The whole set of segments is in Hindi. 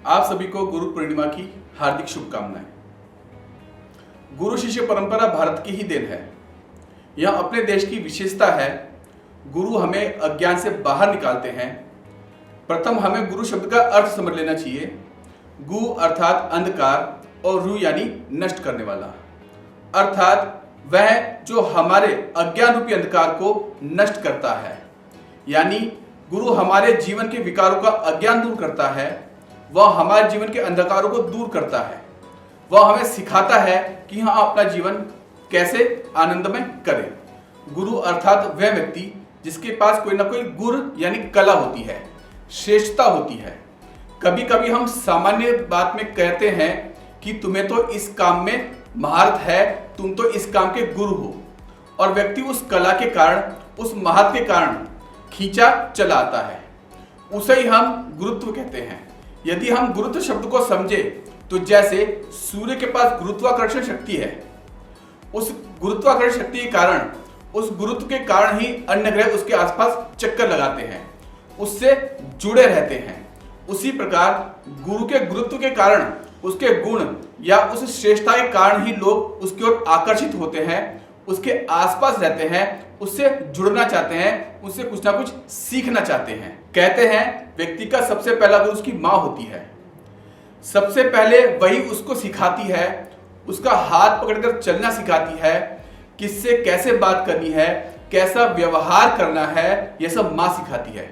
आप सभी को गुरु पूर्णिमा की हार्दिक शुभकामनाएं। गुरु शिष्य परंपरा भारत की ही देन है। यह अपने देश की विशेषता है। गुरु हमें अज्ञान से बाहर निकालते हैं। प्रथम हमें गुरु शब्द का अर्थ समझ लेना चाहिए। गु अर्थात अंधकार और रु यानी नष्ट करने वाला, अर्थात वह जो हमारे अज्ञान रूपी अंधकार को नष्ट करता है। यानी गुरु हमारे जीवन के विकारों का अज्ञान दूर करता है, वह हमारे जीवन के अंधकारों को दूर करता है। वह हमें सिखाता है कि हम अपना जीवन कैसे आनंदमय करें। गुरु अर्थात वह व्यक्ति जिसके पास कोई ना कोई गुण यानी कला होती है, श्रेष्ठता होती है। कभी कभी हम सामान्य बात में कहते हैं कि तुम्हें तो इस काम में महारत है, तुम तो इस काम के गुरु हो, और व्यक्ति उस कला के कारण, उस महारत के कारण खींचा चला आता है। उसे ही हम गुरुत्व कहते हैं। यदि हम गुरुत्व शब्द को समझे तो जैसे सूर्य के पास गुरुत्वाकर्षण शक्ति है, उस गुरुत्वाकर्षण शक्ति के कारण, उस गुरुत्व के कारण ही अन्य ग्रह उसके आसपास चक्कर लगाते हैं, उससे जुड़े रहते हैं। उसी प्रकार गुरु के गुरुत्व के कारण, उसके गुण या उस श्रेष्ठता के कारण ही लोग उसकी ओर आकर्षित होते हैं, उसके आसपास रहते हैं, उससे जुड़ना चाहते हैं, उससे कुछ ना कुछ सीखना चाहते हैं। कहते हैं व्यक्ति का सबसे पहला गुरु उसकी माँ होती है। सबसे पहले वही उसको सिखाती है, उसका हाथ पकड़कर चलना सिखाती है, किससे कैसे बात करनी है, कैसा व्यवहार करना है, यह सब माँ सिखाती है।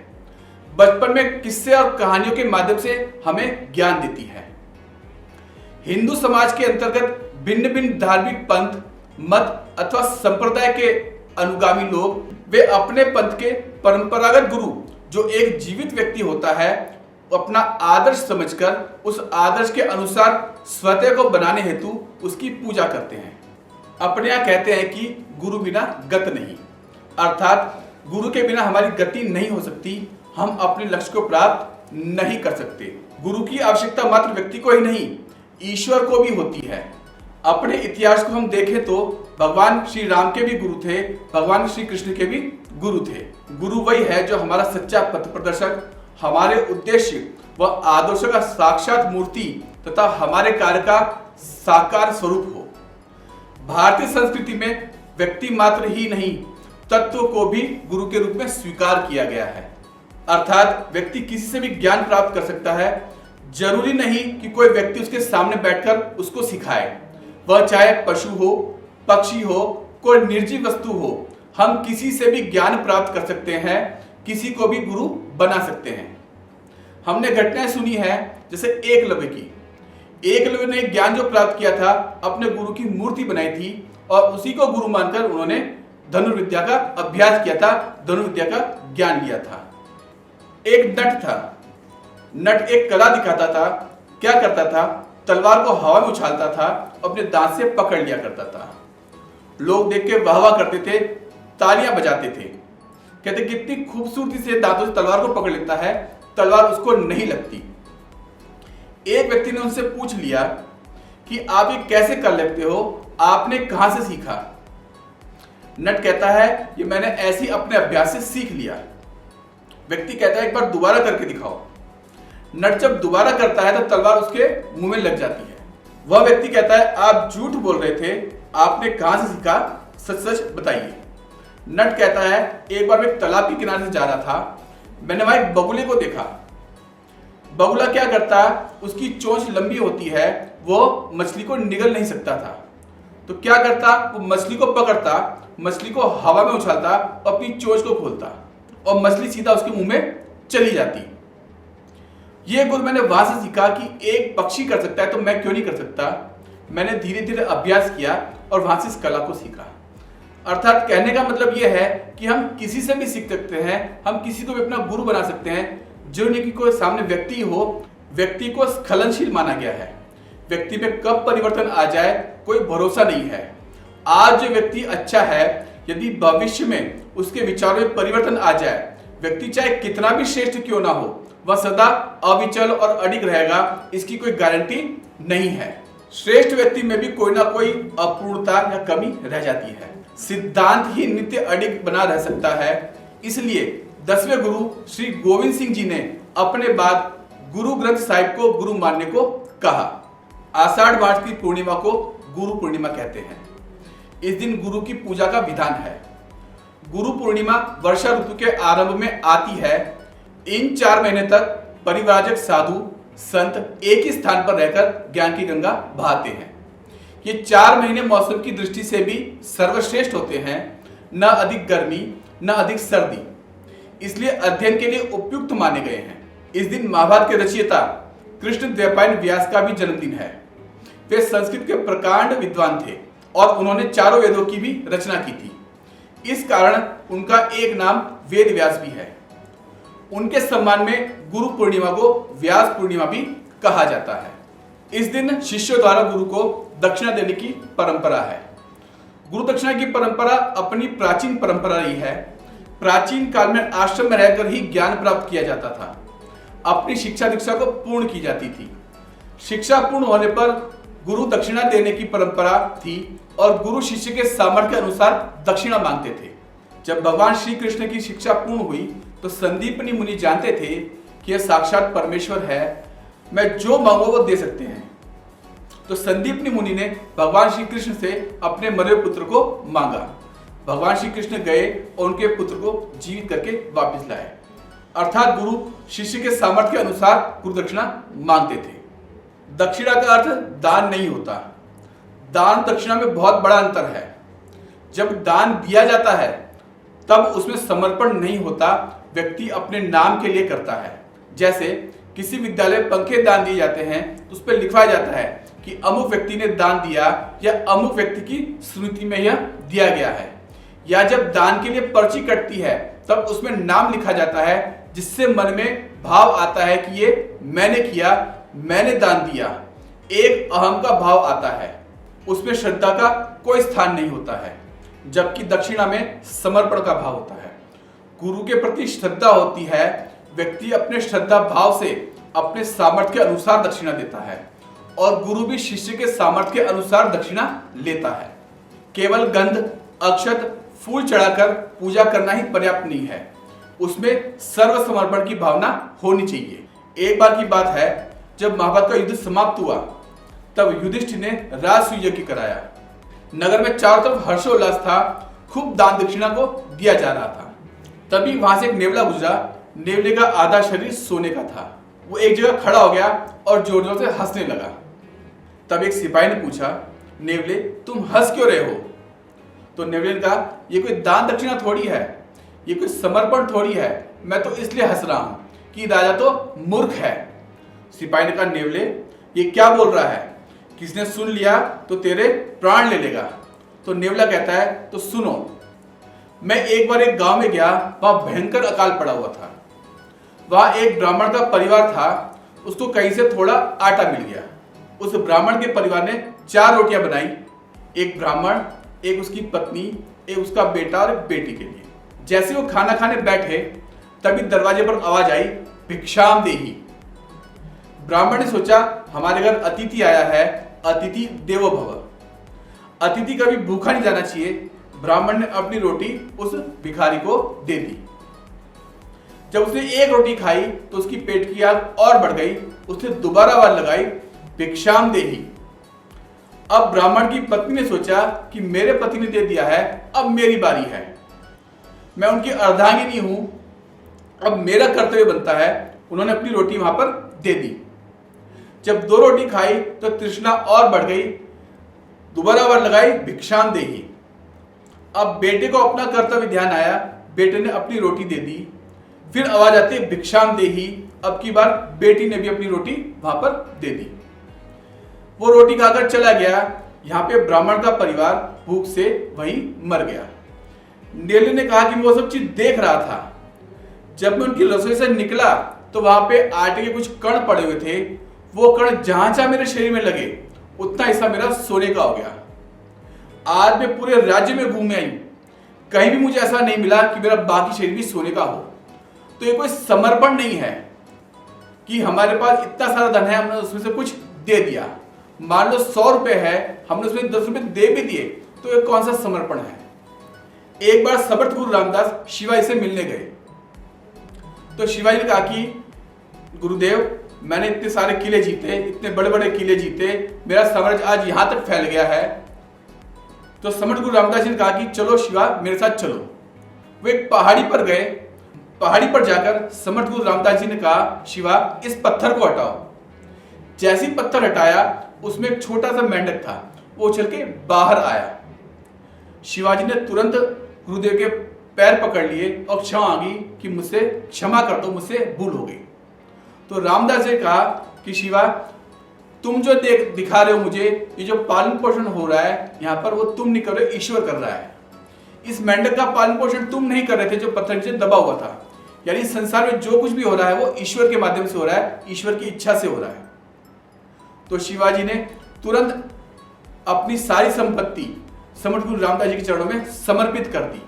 बचपन में किस्से और कहानियों के माध्यम से हमें ज्ञान देती है। हिंदू समाज के अंतर्गत भिन्न भिन्न धार्मिक पंथ, मत अथवा संप्रदाय के अनुगामी लोग, वे अपने पंथ के परंपरागत गुरु जो एक जीवित व्यक्ति होता है, अपना आदर्श समझकर उस आदर्श के अनुसार स्वतः को बनाने हेतु उसकी पूजा करते हैं। अपने यहाँ कहते हैं कि गुरु बिना गत नहीं, अर्थात गुरु के बिना हमारी गति नहीं हो सकती, हम अपने लक्ष्य को प्राप्त नहीं कर सकते। गुरु की आवश्यकता मात्र व्यक्ति को ही नहीं, ईश्वर को भी होती है। अपने इतिहास को हम देखें तो भगवान श्री राम के भी गुरु थे, भगवान श्री कृष्ण के भी गुरु थे। गुरु वही है जो हमारा सच्चा पथ प्रदर्शक, हमारे उद्देश्य व आदर्शों का साक्षात मूर्ति तथा हमारे कार्य का साकार स्वरूप हो। भारतीय संस्कृति में व्यक्ति मात्र ही नहीं, तत्व को भी गुरु के रूप में स्वीकार किया गया है। अर्थात व्यक्ति किसी से भी ज्ञान प्राप्त कर सकता है। जरूरी नहीं कि कोई व्यक्ति उसके सामने बैठकर उसको सिखाए, वह चाहे पशु हो, पक्षी हो, कोई निर्जीव वस्तु हो। हम किसी से भी ज्ञान प्राप्त कर सकते हैं, किसी को भी गुरु बना सकते हैं। हमने घटनाएं सुनी है जैसे एकलव्य की। एकलव्य ने ज्ञान जो प्राप्त किया था, अपने गुरु की मूर्ति बनाई थी और उसी को गुरु मानकर उन्होंने धनुर्विद्या का अभ्यास किया था, धनुर्विद्या का ज्ञान लिया था। एक नट था। नट एक कला दिखाता था। क्या करता था? तलवार को हवा में उछालता था, अपने दांत से पकड़ लिया करता था। लोग देख के वाह वाह करते थे, तालियां बजाते थे, कहते कितनी खूबसूरती से दांतों से तलवार को पकड़ लेता है, तलवार उसको नहीं लगती। एक व्यक्ति ने उनसे पूछ लिया कि आप ये कैसे कर लेते हो, आपने कहां से सीखा? नट कहता है ये मैंने ऐसे ही अपने अभ्यास से सीख लिया। व्यक्ति कहता है एक बार दोबारा करके दिखाओ। नट जब दोबारा करता है तो तलवार उसके मुंह में लग जाती है। वह व्यक्ति कहता है आप झूठ बोल रहे थे, आपने कहां से सीखा, सच सच बताइए। नट कहता है एक बार मैं एक तालाब के किनारे से जा रहा था, मैंने वहां एक बगुले को देखा। बगुला क्या करता, उसकी चोंच लंबी होती है, वो मछली को निगल नहीं सकता था, तो क्या करता, वो मछली को पकड़ता, मछली को हवा में उछालता और अपनी चोंच को खोलता और मछली सीधा उसके मुंह में चली जाती। ये गुण मैंने वहां से सीखा कि एक पक्षी कर सकता है तो मैं क्यों नहीं कर सकता। मैंने धीरे धीरे अभ्यास किया और वहां से इस कला को सीखा। अर्थात कहने का मतलब यह है कि हम किसी से भी सीख सकते हैं, हम किसी को भी अपना गुरु बना सकते हैं। जो नहीं कि कोई सामने व्यक्ति हो, व्यक्ति को स्खलनशील माना गया है। व्यक्ति में कब परिवर्तन आ जाए कोई भरोसा नहीं है। आज जो व्यक्ति अच्छा है, यदि भविष्य में उसके विचारों में परिवर्तन आ जाए, व्यक्ति चाहे कितना भी श्रेष्ठ क्यों ना हो, वह सदा अविचल और अडिग रहेगा, इसकी कोई गारंटी नहीं है। श्रेष्ठ व्यक्ति में भी कोई ना कोई अपूर्णता या कमी रह जाती है। सिद्धांत ही नित्य अडिग बना रह सकता है। इसलिए 10वें गुरु श्री गोविंद सिंह जी ने अपने बाद गुरु ग्रंथ साहिब को गुरु मानने को कहा। आषाढ़ मास की पूर्णिमा को गुरु पूर्णिमा कहते हैं। इस दिन गुरु की पूजा का विधान है। गुरु पूर्णिमा वर्षा ऋतु के आरंभ में आती है। इन 4 महीने तक परिव्राजक साधु संत एक ही स्थान पर रहकर ज्ञान की गंगा बहाते हैं। ये 4 महीने मौसम की दृष्टि से भी सर्वश्रेष्ठ होते हैं। न अधिक गर्मी न अधिक सर्दी, इसलिए अध्ययन के लिए उपयुक्त माने गए हैं। इस दिन महाभारत के रचयिता कृष्ण द्वैपायन व्यास का भी जन्मदिन है। वे संस्कृत के प्रकांड विद्वान थे और उन्होंने चारों वेदों की भी रचना की थी। इस कारण उनका एक नाम वेद व्यास भी है। उनके सम्मान में गुरु पूर्णिमा को व्यास पूर्णिमा भी कहा जाता है। इस दिन शिष्यों द्वारा गुरु को दक्षिणा देने की परंपरा है। गुरु दक्षिणा की परंपरा अपनी प्राचीन परंपरा रही है। प्राचीन काल में आश्रम में रहकर ही ज्ञान प्राप्त किया जाता था। अपनी शिक्षा दीक्षा को पूर्ण की जाती थी। शिक्षा पूर्ण होने पर गुरु दक्षिणा देने की परंपरा थी और गुरु शिष्य के सामर्थ्य के अनुसार दक्षिणा मांगते थे। जब भगवान श्री कृष्ण की शिक्षा पूर्ण हुई तो संदीपनी मुनि जानते थे कि यह साक्षात परमेश्वर है, मैं जो मांगो वो दे सकते हैं। तो संदीपनी मुनि ने भगवान श्री कृष्ण से अपने मरे हुए पुत्र को मांगा। भगवान श्री कृष्ण गए और उनके पुत्र को जीवित करके वापस लाए। अर्थात गुरु शिष्य के सामर्थ्य के अनुसार गुरु दक्षिणा मांगते थे। दक्षिणा का अर्थ दान नहीं होता। दान दक्षिणा में बहुत बड़ा अंतर है। जब दान दिया जाता है तब उसमें समर्पण नहीं होता, व्यक्ति अपने नाम के लिए करता है। जैसे किसी विद्यालय में पंखे दान दिए जाते हैं तो उस पर लिखवाया जाता है कि अमुक व्यक्ति ने दान दिया या अमुक व्यक्ति की स्मृति में यह दिया गया है। या जब दान के लिए पर्ची कटती है तब उसमें नाम लिखा जाता है, जिससे मन में भाव आता है कि ये मैंने किया, मैंने दान दिया। एक अहम का भाव आता है। उसमें श्रद्धा का कोई स्थान नहीं होता है, जबकि दक्षिणा में समर्पण का भाव होता है। गुरु के प्रति श्रद्धा होती है। व्यक्ति अपने श्रद्धा भाव से अपने सामर्थ्य के अनुसार दक्षिणा देता है और गुरु भी शिष्य के सामर्थ्य के अनुसार दक्षिणा लेता है। केवल गंध, अक्षत, फूल चढ़ाकर पूजा करना ही पर्याप्त नहीं है। उसमें सर्व समर्पण की भावना होनी चाहिए। एक बार की बात है, जब महाभारत का युद्ध समाप्त हुआ तब युधिष्ठिर ने राजसूय यज्ञ कराया। नगर में चारों तरफ हर्षोल्लास था। खूब दान दक्षिणा को दिया जा रहा था। तभी वहां से एक नेवला गुजरा। नेवले का आधा शरीर सोने का था। वो एक जगह खड़ा हो गया और जोर जोर से हंसने लगा। तब एक सिपाही ने पूछा, नेवले तुम हंस क्यों रहे हो? तो नेवले ने कहा, ये कोई दान दक्षिणा थोड़ी है, ये कोई समर्पण थोड़ी है, मैं तो इसलिए हंस रहा हूं कि राजा तो मूर्ख है। सिपाही ने कहा, नेवले ये क्या बोल रहा है? किसने सुन लिया तो तेरे प्राण ले लेगा। तो नेवला कहता है, तो सुनो। मैं एक बार एक गांव में गया, वहां भयंकर अकाल पड़ा हुआ था। वहां एक ब्राह्मण का परिवार था। उसको कहीं से थोड़ा आटा मिल गया। उस ब्राह्मण के परिवार ने 4 रोटियां बनाई, एक ब्राह्मण, एक उसकी पत्नी, एक उसका बेटा और एक बेटी के लिए। जैसे वो खाना खाने बैठे तभी दरवाजे पर आवाज आई, भिक्षाम देहि। ब्राह्मण ने सोचा, हमारे घर अतिथि आया है, अतिथि देवो भव। अतिथि कभी भूखा नहीं जाना चाहिए। ब्राह्मण ने अपनी रोटी उस भिखारी को दे दी। जब उसने एक रोटी खाई तो उसकी पेट की आग और बढ़ गई। उसने दोबारा आवाज लगाई, भिक्षाम देहि। अब ब्राह्मण की पत्नी ने सोचा कि मेरे पति ने दे दिया है, अब मेरी बारी है। मैं उनकी अर्धांगिनी हूं, अब मेरा कर्तव्य बनता है। उन्होंने अपनी रोटी वहां पर दे दी। जब 2 रोटी खाई तो तृष्णा और बढ़ गई। दोबारा आवाज लगाई, भिक्षाम देहि। अब बेटे को अपना कर्तव्य ध्यान आया। बेटे ने अपनी रोटी दे दी। फिर आवाज आती है, भिक्षाम देहि। अब की बार बेटी ने भी अपनी रोटी वहां पर दे दी। वो रोटी खाकर चला गया। यहाँ पे ब्राह्मण का परिवार भूख से वहीं मर गया। नेवले ने कहा कि मैं वो सब चीज देख रहा था। जब मैं उनकी रसोई से निकला तो वहां पे आटे के कुछ कण पड़े हुए थे। वो कण जहां जहां मेरे शरीर में लगे उतना हिस्सा मेरा सोने का हो गया। आज मैं पूरे राज्य में घूम आई, कहीं भी मुझे ऐसा नहीं मिला कि मेरा बाकी शरीर भी सोने का हो। तो ये कोई समर्पण नहीं है कि हमारे पास इतना सारा धन है, हमने उसमें से कुछ दे दिया। मान लो 100 रुपए है, हमने उसमें 10 रुपए दे भी दिए, तो ये कौन सा समर्पण है? एक बार समर्थ गुरु रामदास शिवाजी से मिलने गए तो शिवाजी ने कहा कि गुरुदेव मैंने इतने सारे किले जीते, इतने बड़े बड़े किले जीते, मेरा साम्राज्य आज यहाँ तक फैल गया है। तो समर्थ गुरु रामदास जी ने कहा कि चलो शिवा मेरे साथ चलो। वो एक पहाड़ी पर गए। पहाड़ी पर जाकर समर्थ गुरु रामदास जी ने कहा शिवा इस पत्थर को हटाओ। जैसे ही पत्थर हटाया उसमें एक छोटा सा मेंढक था, वो उछल के बाहर आया। शिवाजी ने तुरंत गुरुदेव के पैर पकड़ लिए और क्षमा मांगी कि मुझसे क्षमा कर दो, मुझसे भूल हो गई। तो रामदास जी ने कहा कि शिवा तुम जो दिखा रहे हो मुझे, ये जो पालन पोषण हो रहा है यहाँ पर, वो तुम नहीं कर रहे, ईश्वर कर रहा है। इस मेंढक का पालन पोषण तुम नहीं कर रहे थे जो पत्थर नीचे दबा हुआ था। यानी संसार में जो कुछ भी हो रहा है वो ईश्वर के माध्यम से हो रहा है, ईश्वर की इच्छा से हो रहा है। तो शिवाजी ने तुरंत अपनी सारी संपत्ति समर्थ गुरु रामदास जी के चरणों में समर्पित कर दी।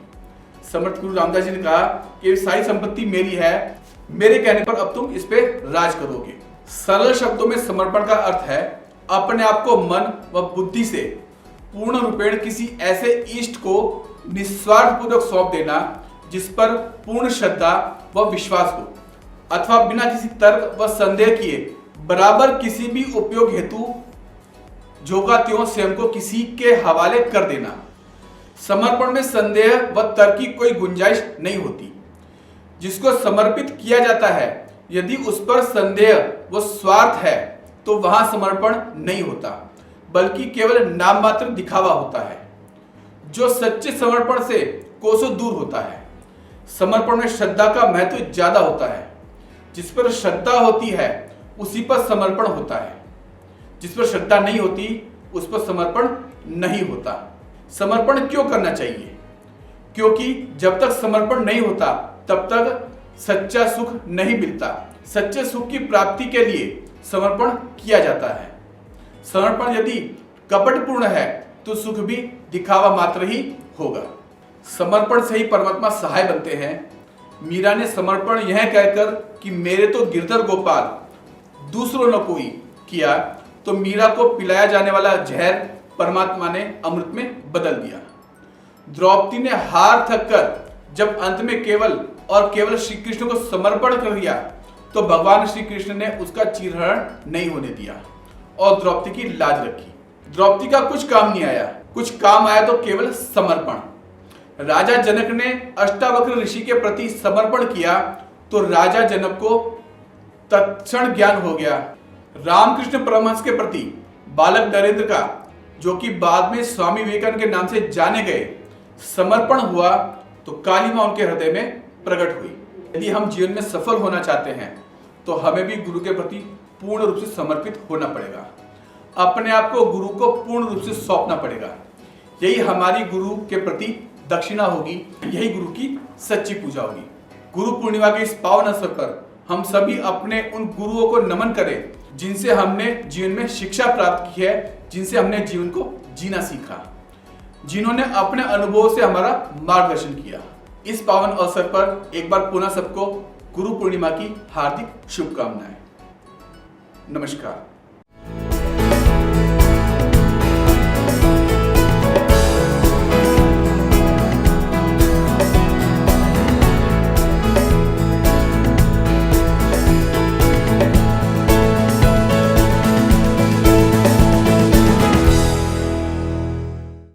समर्थ गुरु रामदास जी ने कहा कि सारी संपत्ति मेरी है, मेरे कहने पर अब तुम इस पे राज करोगे। सरल शब्दों में समर्पण का अर्थ है अपने आप को मन व बुद्धि से पूर्ण रूपेण किसी ऐसे इष्ट को निस्वार्थ पूर्वक सौंप देना जिस पर पूर्ण श्रद्धा व विश्वास हो, अथवा बिना किसी तर्क व संदेह किए बराबर किसी भी उपयोग हेतु जोगा त्यों स्वयं को किसी के हवाले कर देना। समर्पण में संदेह व तर्क की कोई गुंजाइश नहीं होती। जिसको समर्पित किया जाता है यदि उस पर संदेह व स्वार्थ है तो वहां समर्पण नहीं होता, बल्कि केवल नाम मात्र दिखावा होता है जो सच्चे समर्पण से कोसों दूर होता है। समर्पण में श्रद्धा का महत्व ज्यादा होता है। जिस पर श्रद्धा होती है उसी पर समर्पण होता है, जिस पर श्रद्धा नहीं होती उस पर समर्पण नहीं होता। समर्पण क्यों करना चाहिए? क्योंकि जब तक समर्पण नहीं होता तब तक सच्चा सुख नहीं मिलता। सच्चे सुख की प्राप्ति के लिए समर्पण किया जाता है। समर्पण यदि कपटपूर्ण है तो सुख भी दिखावा मात्र ही होगा। समर्पण से ही परमात्मा सहाय बनते हैं। मीरा ने समर्पण यह कहकर कि मेरे तो गिरधर गोपाल दूसरों न कोई किया, तो मीरा को पिलाया जाने वाला जहर परमात्मा ने अमृत में बदल दिया। द्रौपदी ने हार थक कर जब अंत में केवल और केवल श्री कृष्ण को समर्पण कर दिया तो भगवान श्री कृष्ण ने उसका चीरहरण नहीं होने दिया और द्रौपदी की लाज रखी। द्रौपदी का कुछ काम नहीं आया, कुछ काम आया तो केवल समर्पण। राजा जनक ने अष्टावक्र ऋषि के प्रति समर्पण किया तो राजा जनक को तत्क्षण ज्ञान हो गया। रामकृष्ण परमहंस के प्रति बालक नरेंद्र का, जो कि बाद में स्वामी विवेकानंद के नाम से जाने गए, समर्पण हुआ तो काली मां उनके हृदय में प्रकट हुई। यदि हम जीवन में सफल होना चाहते हैं तो हमें भी गुरु के प्रति पूर्ण रूप से समर्पित होना पड़ेगा। अपने आप को गुरु को पूर्ण रूप से सौंपना पड़ेगा। यही हमारी गुरु के प्रति दक्षिणा होगी, यही गुरु की सच्ची पूजा होगी। गुरु पूर्णिमा के इस पावन अवसर पर हम सभी अपने उन गुरुओं को नमन करें जिनसे हमने जीवन में शिक्षा प्राप्त की है, जिनसे हमने जीवन को जीना सीखा, जिन्होंने अपने अनुभव से हमारा मार्गदर्शन किया। इस पावन अवसर पर एक बार पुनः सबको गुरु पूर्णिमा की हार्दिक शुभकामनाएं। नमस्कार।